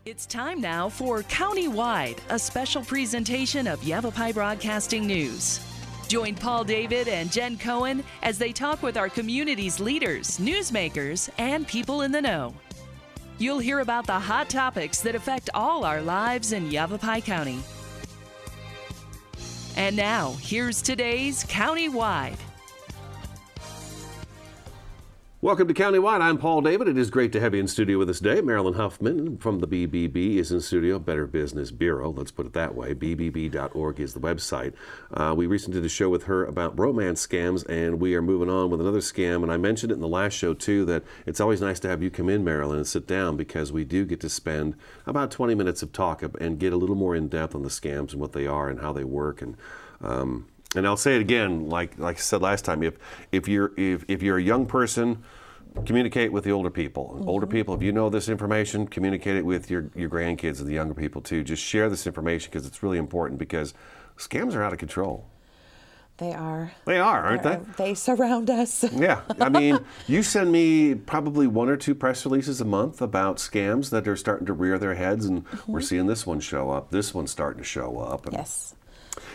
It's time now for Countywide, a special presentation of Yavapai Broadcasting News. Join Paul David and Jen Cohen as they talk with our community's leaders, newsmakers, and people in the know. You'll hear about the hot topics that affect all our lives in Yavapai County. And now, here's today's Countywide. Welcome to Countywide. I'm Paul David. It is great to have you in studio with us today. Marilyn Huffman from the BBB is in studio, Better Business Bureau. Let's put it that way. BBB.org is the website. We recently did a show with her about romance scams, and we are moving on with another scam. And I mentioned it in the last show, too, that it's always nice to have you come in, Marilyn, and sit down, because we do get to spend about 20 minutes of talk and get a little more in-depth on the scams and what they are and how they work. And I'll say it again, like I said last time, if you're a young person, communicate with the older people. Mm-hmm. Older people, if you know this information, communicate it with your grandkids and the younger people too. Just share this information because it's really important, because scams are out of control. They are. They are, aren't they? They surround us. Yeah. I mean, you send me probably 1 or 2 press releases a month about scams that are starting to rear their heads, and we're seeing this one show up. This one's starting to show up. And yes.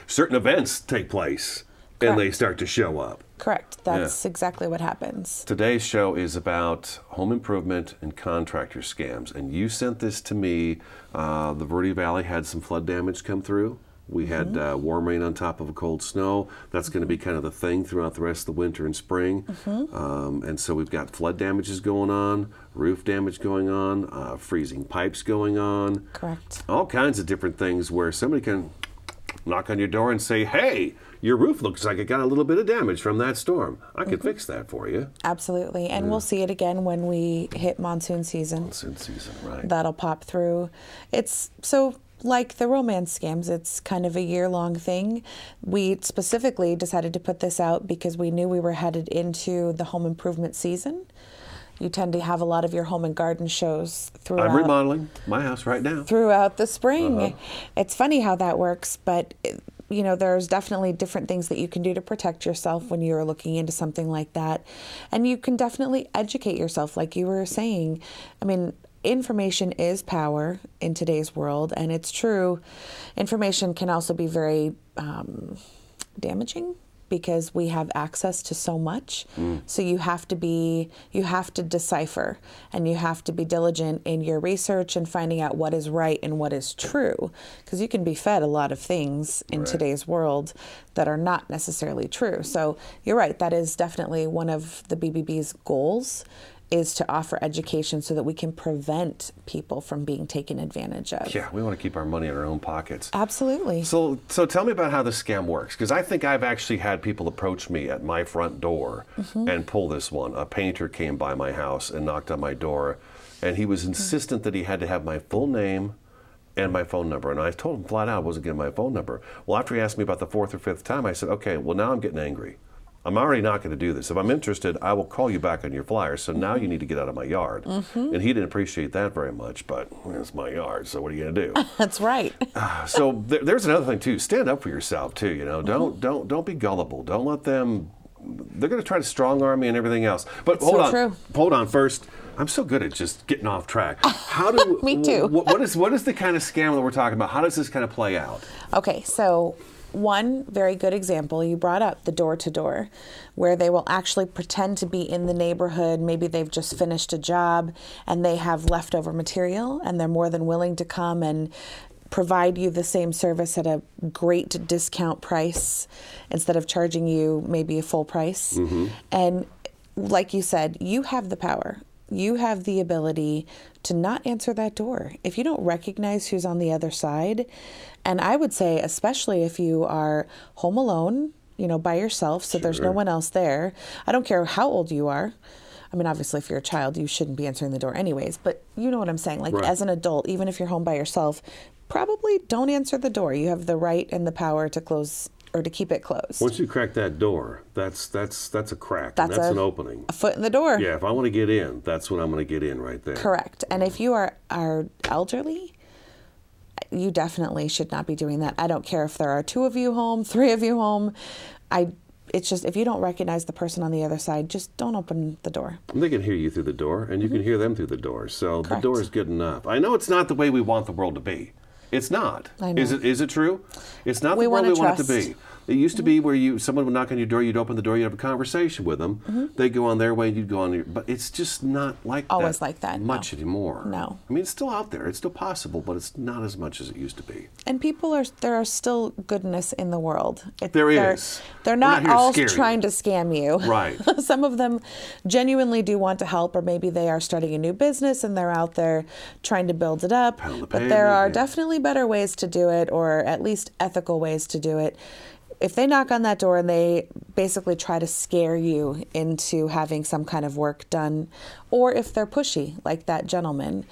Certain events take place. Correct. And they start to show up. Correct. That's exactly what happens. Today's show is about home improvement and contractor scams. And you sent this to me. The Verde Valley had some flood damage come through. We had warm rain on top of a cold snow. That's going to be kind of the thing throughout the rest of the winter and spring. And so we've got flood damages going on, roof damage going on, freezing pipes going on. Correct. All kinds of different things where somebody can knock on your door and say, hey, your roof looks like it got a little bit of damage from that storm. I could fix that for you. Absolutely. And we'll see it again when we hit monsoon season. Monsoon season, right. That'll pop through. It's so like the romance scams, it's kind of a year-long thing. We specifically decided to put this out because we knew we were headed into the home improvement season. You tend to have a lot of your home and garden shows throughout. I'm remodeling my house right now. Throughout the spring. It's funny how that works, but you know, there's definitely different things that you can do to protect yourself when you're looking into something like that. And you can definitely educate yourself, like you were saying. I mean, information is power in today's world, and it's true. Information can also be very damaging, because we have access to so much. So you have to decipher, and you have to be diligent in your research and finding out what is right and what is true, because you can be fed a lot of things in today's world that are not necessarily true. So you're right, that is definitely one of the BBB's goals, is to offer education so that we can prevent people from being taken advantage of. Yeah, we want to keep our money in our own pockets. Absolutely. So tell me about how the scam works, because I think I've actually had people approach me at my front door and pull this one. A painter came by my house and knocked on my door, and he was insistent that he had to have my full name and my phone number. And I told him flat out I wasn't getting my phone number. Well, after he asked me about the 4th or 5th time, I said, okay, well, now I'm getting angry. I'm already not going to do this. If I'm interested, I will call you back on your flyer. So now you need to get out of my yard. And he didn't appreciate that very much, but it's my yard, so what are you going to do? That's right. So there's another thing too. Stand up for yourself too. You know, don't be gullible. Don't let them. They're going to try to strong arm me and everything else. But it's hold so on. True. Hold on. First, I'm so good at just getting off track. How do Me too. What is the kind of scam that we're talking about? How does this kind of play out? Okay, so one very good example you brought up, the door-to-door, where they will actually pretend to be in the neighborhood. Maybe they've just finished a job and they have leftover material, and they're more than willing to come and provide you the same service at a great discount price instead of charging you maybe a full price. And like you said, you have the power. You have the ability to not answer that door if you don't recognize who's on the other side. And I would say, especially if you are home alone, you know, by yourself, so there's no one else there. I don't care how old you are. I mean, obviously, if you're a child, you shouldn't be answering the door anyways. But you know what I'm saying? Like, as an adult, even if you're home by yourself, probably don't answer the door. You have the right and the power to close or to keep it closed. Once you crack that door, that's a crack. That's an opening. A foot in the door. Yeah, if I want to get in, that's when I'm going to get in right there. Correct. And if you are elderly, you definitely should not be doing that. I don't care if there are 2 of you home, 3 of you home. it's just, if you don't recognize the person on the other side, just don't open the door. And they can hear you through the door, and you can hear them through the door. So Correct. the door is good enough. I know it's not the way we want the world to be. It's not. I know. Is it true? It's not We the world wanna we want it to trust. be. It used to be where someone would knock on your door, you'd open the door, you'd have a conversation with them. They'd go on their way, and you'd go on your... But it's just not like Always that like that, much no. anymore. No. I mean, it's still out there. It's still possible, but it's not as much as it used to be. And there are still goodness in the world. There is. They're We're not not here to all scare you. trying to scam you. Right. Some of them genuinely do want to help, or maybe they are starting a new business and they're out there trying to build it up. Pound the But there pavement, are yeah. definitely better ways to do it, or at least ethical ways to do it. If they knock on that door and they basically try to scare you into having some kind of work done, or if they're pushy, like that gentleman,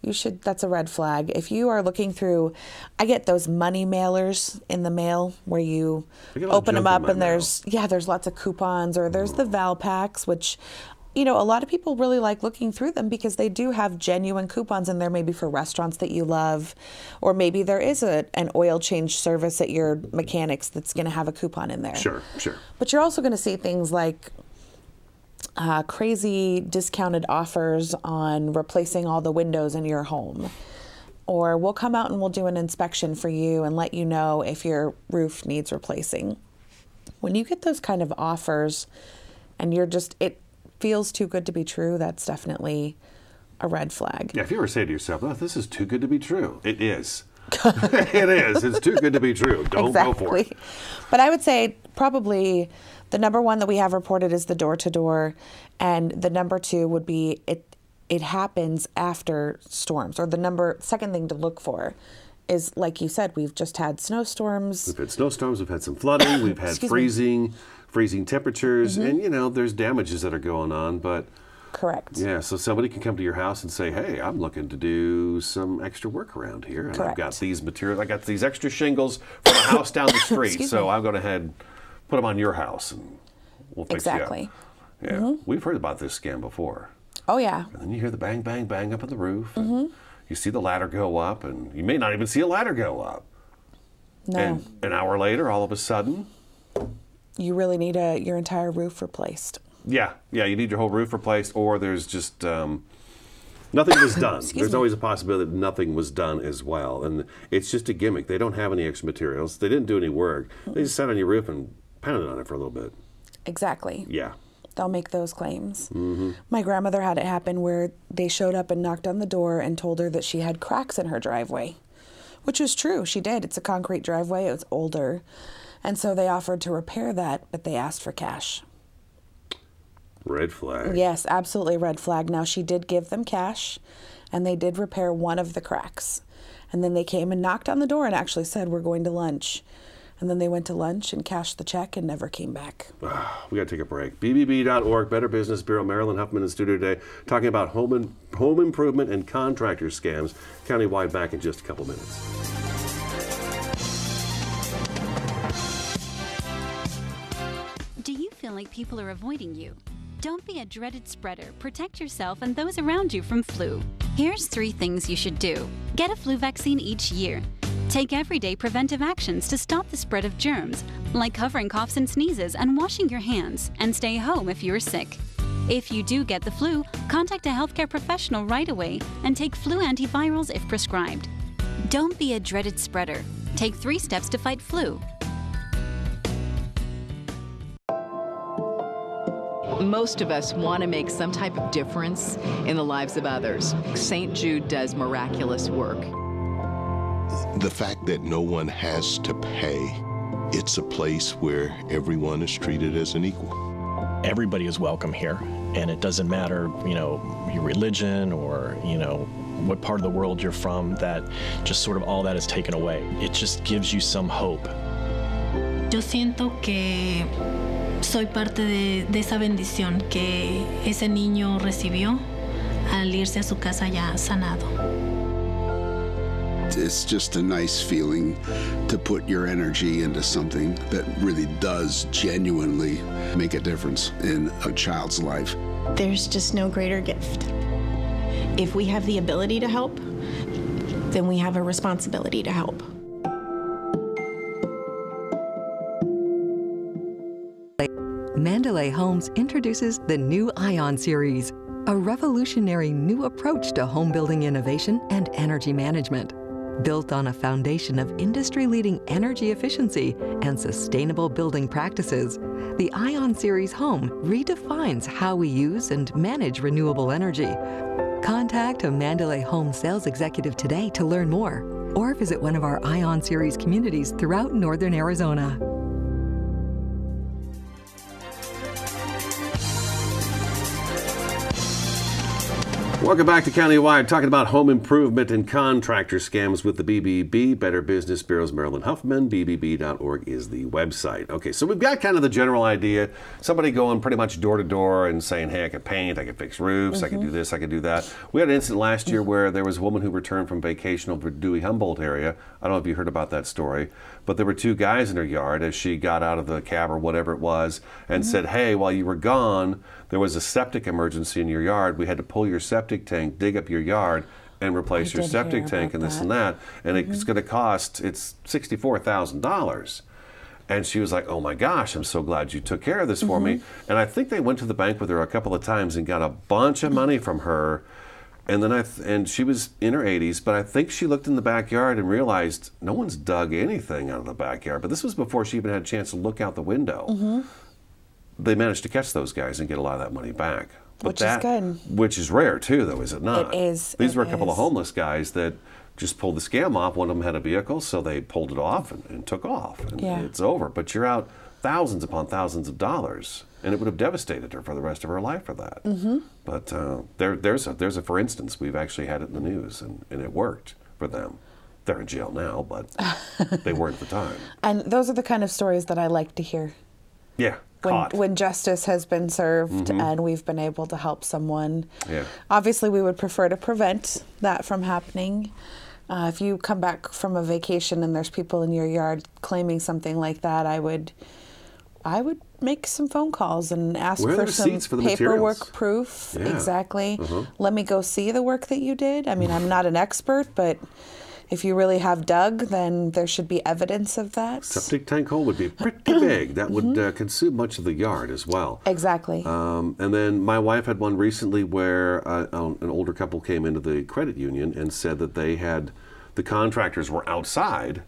that's a red flag. If you are looking through, I get those money mailers in the mail where you I get a lot of open them junk in up my and there's lots of coupons, or there's the Val packs, which, a lot of people really like looking through them because they do have genuine coupons in there, maybe for restaurants that you love, or maybe there is an oil change service at your mechanic's that's going to have a coupon in there. Sure. But you're also going to see things like crazy discounted offers on replacing all the windows in your home. Or we'll come out and we'll do an inspection for you and let you know if your roof needs replacing. When you get those kind of offers and it feels too good to be true, that's definitely a red flag. Yeah, if you ever say to yourself, oh, this is too good to be true, it is. It is. It's too good to be true. Don't go for it. But I would say probably the number one that we have reported is the door-to-door, and the number two would be it happens after storms. Or the second thing to look for is, like you said, we've just had snowstorms. We've had snowstorms, we've had some flooding, we've had freezing temperatures, and there's damages that are going on, but Correct. yeah, so somebody can come to your house and say, hey, I'm looking to do some extra work around here, and I've got these materials, I got these extra shingles from a house down the street, so I'm going to head put them on your house and we'll fix you up. Yeah, we've heard about this scam before. Oh yeah. And then you hear the bang, bang, bang up on the roof, and you see the ladder go up, and you may not even see a ladder go up. No. And an hour later, all of a sudden, you really need your entire roof replaced. Yeah, you need your whole roof replaced, or there's just nothing was done. There's always a possibility that nothing was done as well, and it's just a gimmick. They don't have any extra materials. They didn't do any work. They just sat on your roof and pounded on it for a little bit. Exactly. Yeah. They'll make those claims. My grandmother had it happen where they showed up and knocked on the door and told her that she had cracks in her driveway, which is true. She did. It's a concrete driveway. It was older. And so they offered to repair that, but they asked for cash. Red flag. Yes, absolutely red flag. Now, she did give them cash, and they did repair one of the cracks. And then they came and knocked on the door and actually said, we're going to lunch. And then they went to lunch and cashed the check and never came back. We got to take a break. BBB.org, Better Business Bureau. Marilyn Huffman in studio today talking about home improvement and contractor scams countywide. Back in just a couple minutes. Do you feel like people are avoiding you? Don't be a dreaded spreader. Protect yourself and those around you from flu. Here's 3 things you should do. Get a flu vaccine each year. Take everyday preventive actions to stop the spread of germs, like covering coughs and sneezes and washing your hands, and stay home if you're sick. If you do get the flu, contact a healthcare professional right away and take flu antivirals if prescribed. Don't be a dreaded spreader. Take 3 steps to fight flu. Most of us want to make some type of difference in the lives of others. St. Jude does miraculous work. The fact that no one has to pay, it's a place where everyone is treated as an equal. Everybody is welcome here, and it doesn't matter, your religion or, what part of the world you're from, that just sort of all that is taken away. It just gives you some hope. Yo siento que soy parte de esa bendición que ese niño recibió al irse a su casa ya sanado. It's just a nice feeling to put your energy into something that really does genuinely make a difference in a child's life. There's just no greater gift. If we have the ability to help, then we have a responsibility to help. Mandalay Homes introduces the new Ion Series, a revolutionary new approach to home building innovation and energy management. Built on a foundation of industry-leading energy efficiency and sustainable building practices, the Ion Series home redefines how we use and manage renewable energy. Contact a Mandalay Home sales executive today to learn more, or visit one of our Ion Series communities throughout northern Arizona. Welcome back to Countywide, talking about home improvement and contractor scams with the BBB, Better Business Bureau's Marilyn Huffman. BBB.org is the website. Okay, so we've got kind of the general idea. Somebody going pretty much door to door and saying, hey, I can paint, I can fix roofs, I can do this, I can do that. We had an incident last year where there was a woman who returned from vacation over the Dewey-Humboldt area. I don't know if you heard about that story, but there were two guys in her yard as she got out of the cab or whatever it was and said, hey, while you were gone, there was a septic emergency in your yard. We had to pull your septic tank, dig up your yard, and replace your septic tank and this and that. And it's going to cost, it's $64,000. And she was like, oh my gosh, I'm so glad you took care of this for me. And I think they went to the bank with her a couple of times and got a bunch of money from her. And then and she was in her 80s, but I think she looked in the backyard and realized no one's dug anything out of the backyard. But this was before she even had a chance to look out the window. They managed to catch those guys and get a lot of that money back. But which is good. Which is rare too, though, is it not? It is. These were a couple of homeless guys that just pulled the scam off. One of them had a vehicle, so they pulled it off and took off. And it's over. But you're out thousands upon thousands of dollars. And it would have devastated her for the rest of her life for that. But there's a for instance, we've actually had it in the news, and it worked for them. They're in jail now, but they weren't at the time. And those are the kind of stories that I like to hear. Yeah. When justice has been served and we've been able to help someone. Obviously, we would prefer to prevent that from happening. If you come back from a vacation and there's people in your yard claiming something like that, I would make some phone calls and ask for some paperwork proof. Exactly. Let me go see the work that you did. I mean, I'm not an expert, but if you really have dug, then there should be evidence of that. Septic tank hole would be pretty big. That would consume much of the yard as well. Exactly. And then my wife had one recently where an older couple came into the credit union and said that the contractors were outside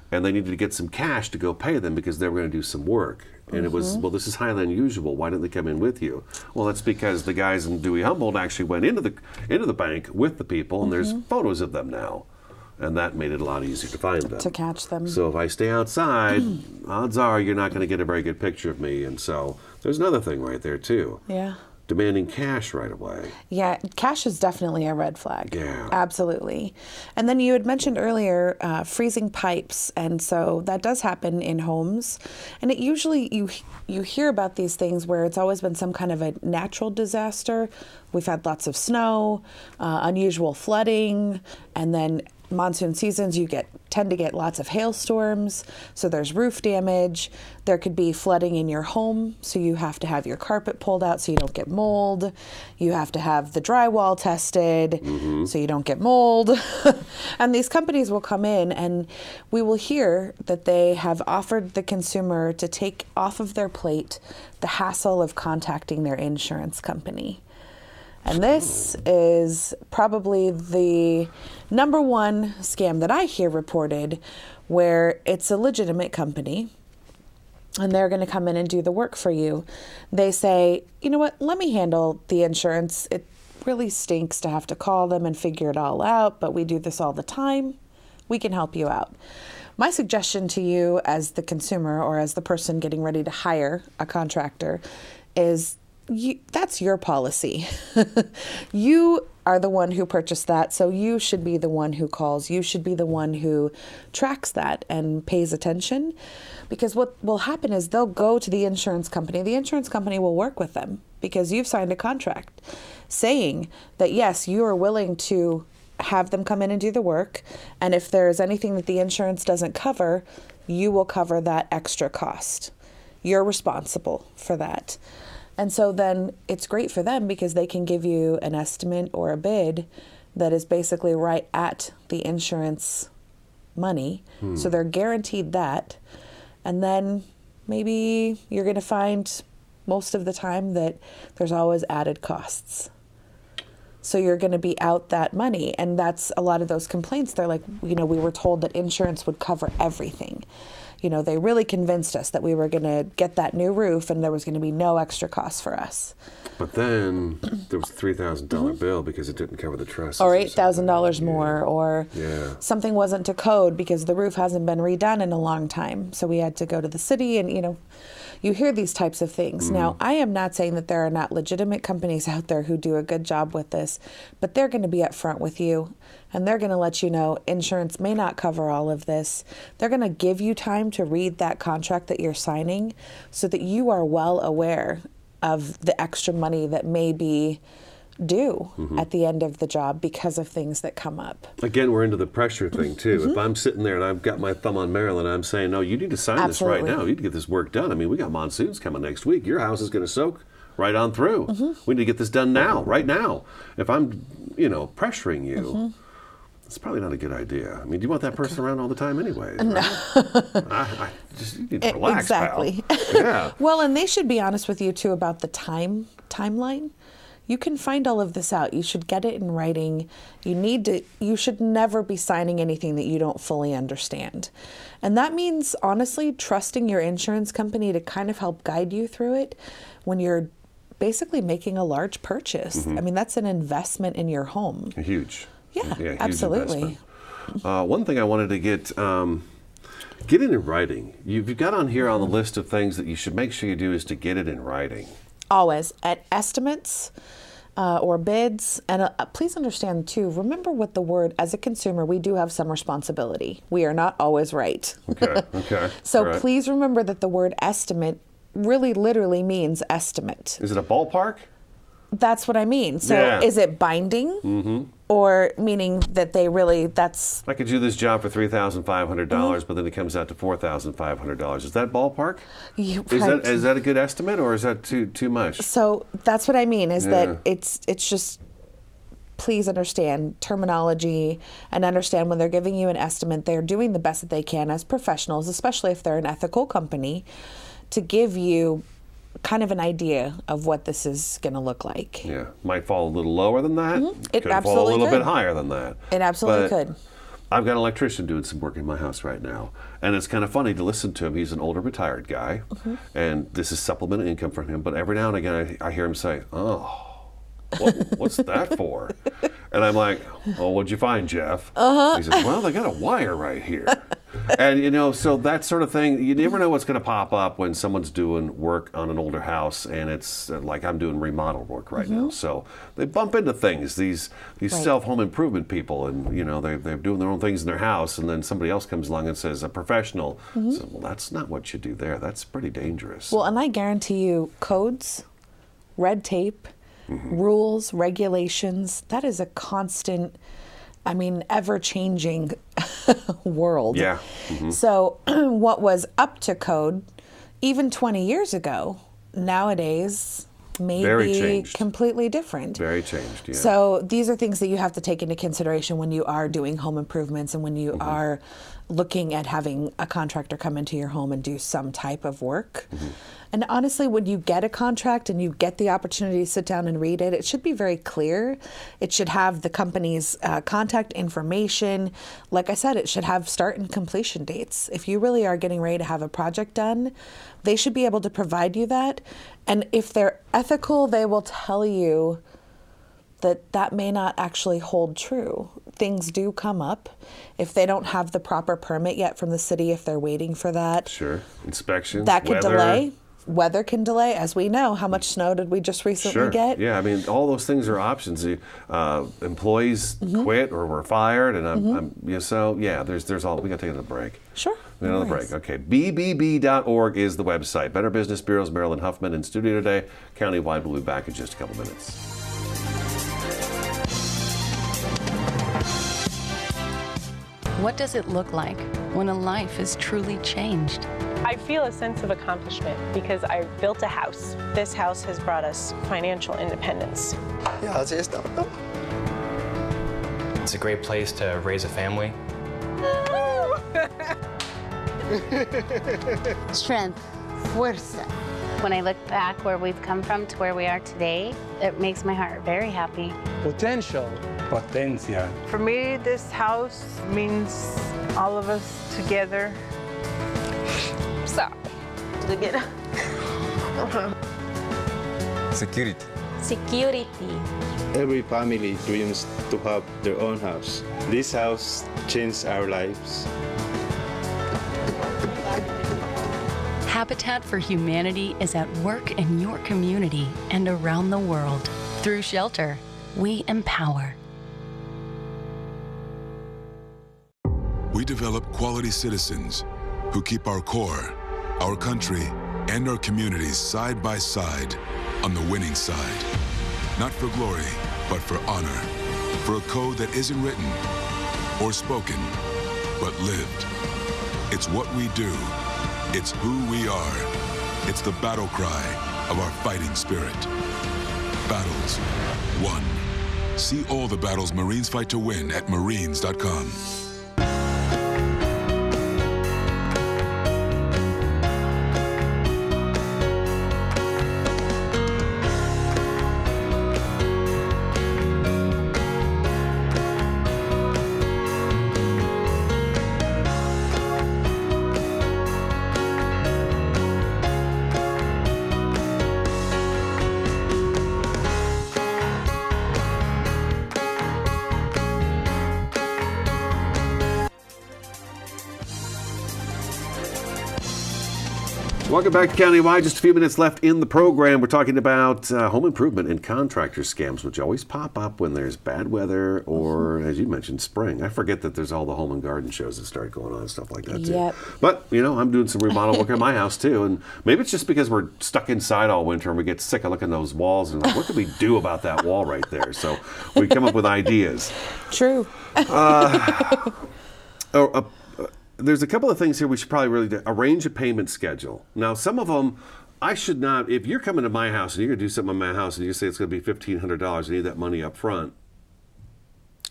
and they needed to get some cash to go pay them because they were going to do some work. And it was, well, this is highly unusual. Why didn't they come in with you? Well, that's because the guys in Dewey-Humboldt actually went into the bank with the people, and there's photos of them now. And that made it a lot easier to find them. To catch them. So if I stay outside, odds are you're not going to get a very good picture of me. And so there's another thing right there, too. Yeah. Demanding cash right away. Yeah, cash is definitely a red flag. Yeah. Absolutely. And then you had mentioned earlier freezing pipes. And so that does happen in homes. And it usually, you hear about these things where it's always been some kind of a natural disaster. We've had lots of snow, unusual flooding, and then monsoon seasons, you tend to get lots of hailstorms, so there's roof damage. There could be flooding in your home, so you have to have your carpet pulled out so you don't get mold. You have to have the drywall tested so you don't get mold. And these companies will come in and we will hear that they have offered the consumer to take off of their plate the hassle of contacting their insurance company. And this is probably the number one scam that I hear reported, where it's a legitimate company and they're going to come in and do the work for you. They say, you know what, let me handle the insurance. It really stinks to have to call them and figure it all out, but we do this all the time. We can help you out. My suggestion to you as the consumer or as the person getting ready to hire a contractor is that's your policy. You are the one who purchased that, so you should be the one who calls. You should be the one who tracks that and pays attention, because what will happen is they'll go to the insurance company. The insurance company will work with them because you've signed a contract saying that, yes, you are willing to have them come in and do the work, and if there is anything that the insurance doesn't cover, you will cover that extra cost. You're responsible for that. And so then it's great for them because they can give you an estimate or a bid that is basically right at the insurance money. So they're guaranteed that. And then maybe you're going to find most of the time that there's always added costs. So you're going to be out that money. And that's a lot of those complaints. They're like, we were told that insurance would cover everything. They really convinced us that we were going to get that new roof and there was going to be no extra cost for us. But then there was a $3,000 bill because it didn't cover the trusses. Or $8,000 more, or something wasn't to code because the roof hasn't been redone in a long time. So we had to go to the city and, you hear these types of things. Now, I am not saying that there are not legitimate companies out there who do a good job with this, but they're going to be upfront with you and they're going to let you know insurance may not cover all of this. They're going to give you time to read that contract that you're signing so that you are well aware of the extra money that may be due at the end of the job because of things that come up. Again, we're into the pressure thing too. If I'm sitting there and I've got my thumb on Marilyn, I'm saying, no, you need to sign this right now. You need to get this work done. I mean, we got monsoons coming next week. Your house is going to soak right on through. We need to get this done now, right now. If I'm, pressuring you, it's probably not a good idea. I mean, do you want that person around all the time anyway? No. I just you need to relax, exactly. Pal. Yeah. Well, and they should be honest with you too about the timeline. You can find all of this out. You should get it in writing. You should never be signing anything that you don't fully understand. And that means, honestly, trusting your insurance company to kind of help guide you through it when you're basically making a large purchase. I mean, that's an investment in your home. Huge. Yeah, huge absolutely. One thing I wanted to get it in writing. You've got on here on the list of things that you should make sure you do is to get it in writing. Always. At estimates or bids. And please understand, too, remember what the word, as a consumer, we do have some responsibility. We are not always right. Okay. So please remember that the word estimate really literally means estimate. Is it a ballpark? That's what I mean. So is it binding? Or meaning that they really, that's... I could do this job for $3,500, but then it comes out to $4,500. Is that ballpark? Is that a good estimate, or is that too much? So that's what I mean, is that it's just, please understand terminology and understand when they're giving you an estimate, they're doing the best that they can as professionals, especially if they're an ethical company, to give you kind of an idea of what this is going to look like. Yeah, might fall a little lower than that. It could absolutely fall a little could. bit higher than that. It absolutely could. I've got an electrician doing some work in my house right now, and it's kind of funny to listen to him. He's an older retired guy, and this is supplemental income from him, but every now and again I hear him say, oh, what's that for? And I'm like, oh, what'd you find, Jeff? He says, well, they got a wire right here. And, so that sort of thing, you never know what's going to pop up when someone's doing work on an older house, and it's like I'm doing remodel work right now. So they bump into things, these self-home improvement people, and, they're doing their own things in their house, and then somebody else comes along and says, a professional, says, well, that's not what you do there. That's pretty dangerous. Well, and I guarantee you, codes, red tape, rules, regulations, that is a constant, ever-changing world. Yeah. So what was up to code even 20 years ago, nowadays may be completely different. Very changed, yeah. So these are things that you have to take into consideration when you are doing home improvements and when you are looking at having a contractor come into your home and do some type of work. And honestly, when you get a contract and you get the opportunity to sit down and read it, it should be very clear. It should have the company's contact information. Like I said, it should have start and completion dates. If you really are getting ready to have a project done, they should be able to provide you that. And if they're ethical, they will tell you that may not actually hold true. Things do come up. If they don't have the proper permit yet from the city, if they're waiting for that. Sure. Inspections, that could weather. delay. Weather can delay, as we know. How much snow did we just recently get? Yeah, all those things are options. Employees quit or were fired, and there's all. We got to take a break. Sure. Another break. Okay. BBB.org is the website. Better Business Bureau's Marilyn Huffman in studio today. Countywide will be back in just a couple minutes. What does it look like when a life is truly changed? I feel a sense of accomplishment because I built a house. This house has brought us financial independence. It's a great place to raise a family. Strength, fuerza, When I look back where we've come from to where we are today, it makes my heart very happy. Potential. Potencia. For me, this house means all of us together. Sorry. Together. Security. Security. Every family dreams to have their own house. This house changed our lives. Habitat for Humanity is at work in your community and around the world. Through shelter, we empower. We develop quality citizens who keep our core, our country, and our communities side by side on the winning side. Not for glory, but for honor. For a code that isn't written or spoken, but lived. It's what we do. It's who we are. It's the battle cry of our fighting spirit. Battles won. See all the battles Marines fight to win at Marines.com. Welcome back to Countywide. Just a few minutes left in the program. We're talking about home improvement and contractor scams, which always pop up when there's bad weather or, as you mentioned, spring. I forget that there's all the home and garden shows that start going on and stuff like that, too. Yep. But, you know, I'm doing some remodel work at my house, too. And maybe it's just because we're stuck inside all winter and we get sick of looking at those walls and like, what could we do about that wall right there? So we come up with ideas. True. There's a couple of things here we should probably really do. Arrange a payment schedule. Now, some of them, I should not, if you're coming to my house and you're going to do something in my house and you say it's going to be $1,500, you need that money up front.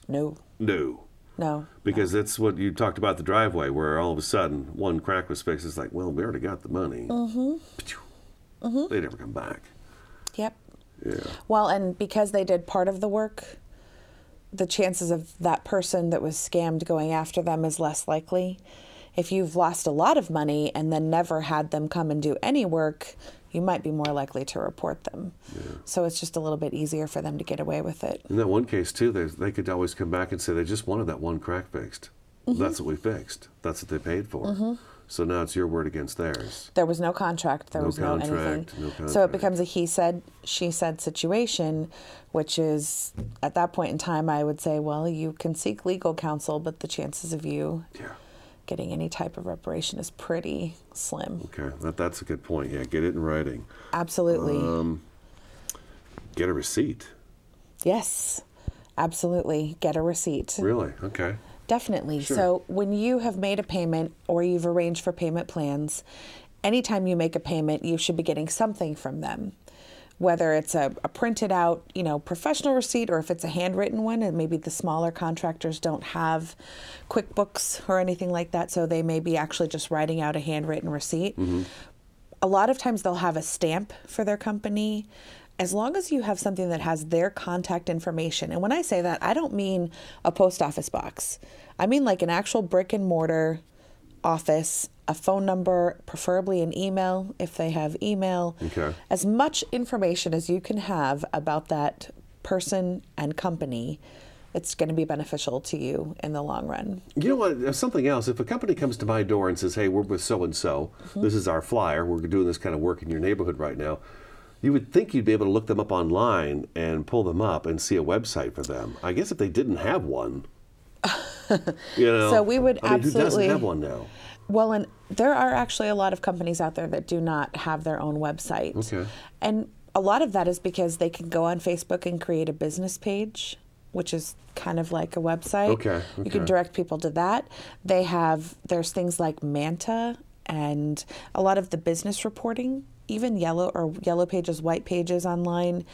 No. No. No. Because that's what you talked about the driveway, where all of a sudden one crack was fixed. It's like, well, we already got the money. They never come back. Yep. Yeah. Well, and because they did part of the work, the chances of that person that was scammed going after them is less likely. If you've lost a lot of money and then never had them come and do any work, you might be more likely to report them. Yeah. So it's just a little bit easier for them to get away with it. In that one case, too, they could always come back and say they just wanted that one crack fixed. That's what we fixed. That's what they paid for. So now it's your word against theirs. There was no contract. There was no anything. No contract. So it becomes a he said, she said situation, which is, at that point in time, I would say, well, you can seek legal counsel, but the chances of you getting any type of reparation is pretty slim. Okay, that's a good point. Yeah, get it in writing. Absolutely. Get a receipt. Yes, absolutely. Get a receipt. Really? Okay. Definitely. Sure. So when you have made a payment or you've arranged for payment plans, anytime you make a payment, you should be getting something from them. Whether it's a printed out, professional receipt, or if it's a handwritten one, and maybe the smaller contractors don't have QuickBooks or anything like that, so they may be actually just writing out a handwritten receipt. A lot of times they'll have a stamp for their company. As long as you have something that has their contact information, and when I say that, I don't mean a post office box. I mean like an actual brick and mortar office, a phone number, preferably an email if they have email. Okay. As much information as you can have about that person and company, it's going to be beneficial to you in the long run. You know what? Something else. If a company comes to my door and says, hey, we're with so-and-so, this is our flyer, we're doing this kind of work in your neighborhood right now, you would think you'd be able to look them up online and pull them up and see a website for them. I guess if they didn't have one, So we would absolutely. Who doesn't have one now? Well, and there are actually a lot of companies out there that do not have their own website. Okay. And a lot of that is because they can go on Facebook and create a business page, which is kind of like a website. Okay. You can direct people to that. There's things like Manta and a lot of the business reporting, even yellow pages, white pages online,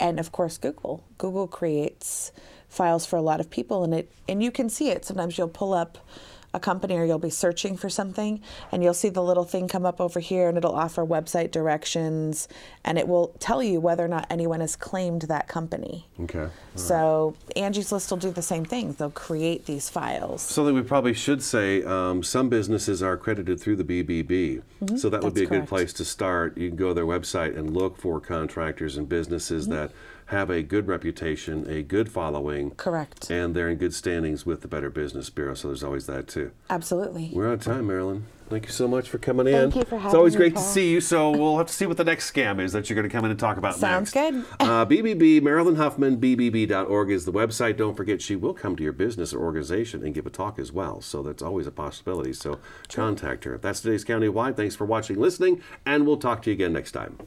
and of course Google. Google creates files for a lot of people, and you can see it. Sometimes you'll pull up a company or you'll be searching for something, and you'll see the little thing come up over here, and it'll offer website directions, and it will tell you whether or not anyone has claimed that company. Okay. So Angie's List will do the same thing. They'll create these files. Something we probably should say, some businesses are accredited through the BBB, so that would be a good place to start. You can go to their website and look for contractors and businesses that have a good reputation, a good following. Correct. And they're in good standings with the Better Business Bureau, so there's always that too. Absolutely. We're out of time, Marilyn. Thank you so much for coming in. Thank you for having me, It's always great Paul. to see you, so we'll have to see what the next scam is that you're going to come in and talk about Sounds next. good. BBB, Marilyn Huffman, BBB.org is the website. Don't forget, she will come to your business or organization and give a talk as well, so that's always a possibility. So contact her. That's today's Countywide. Thanks for watching, listening, and we'll talk to you again next time.